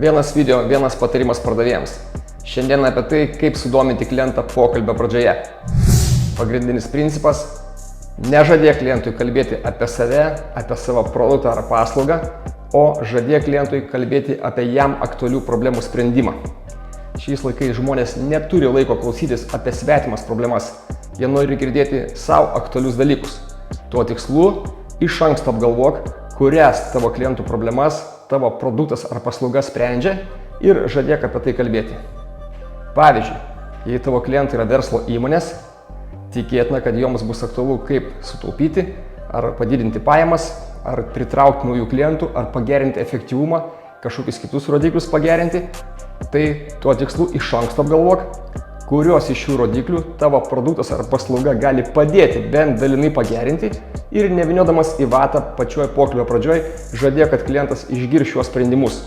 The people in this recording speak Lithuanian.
Vienas video, vienas patarimas pardavėjams. Šiandien apie tai, kaip sudominti klientą pokalbio pradžioje. Pagrindinis principas – nežadėk klientui kalbėti apie save, apie savo produktą ar paslaugą, o žadėk klientui kalbėti apie jam aktualių problemų sprendimą. Šiais laikais žmonės neturi laiko klausytis apie svetimas problemas, jie nori girdėti savo aktualius dalykus. Tuo tikslu iš anksto apgalvok, kurias tavo klientų problemas tavo produktas ar paslauga sprendžia ir žadėk apie tai kalbėti. Pavyzdžiui, jei tavo klientai yra verslo įmonės, tikėtina, kad joms bus aktualu kaip sutaupyti, ar padidinti pajamas, ar pritraukti naujų klientų, ar pagerinti efektyvumą, kažkokius kitus rodiklius pagerinti. Tai tuo tikslu iš anksto apgalvok, kurios iš šių rodiklių tavo produktas ar paslauga gali padėti bent dalinai pagerinti ir neviniodamas į vatą pačioj pokalbio pradžioj žadėk, kad klientas išgirs šiuos sprendimus.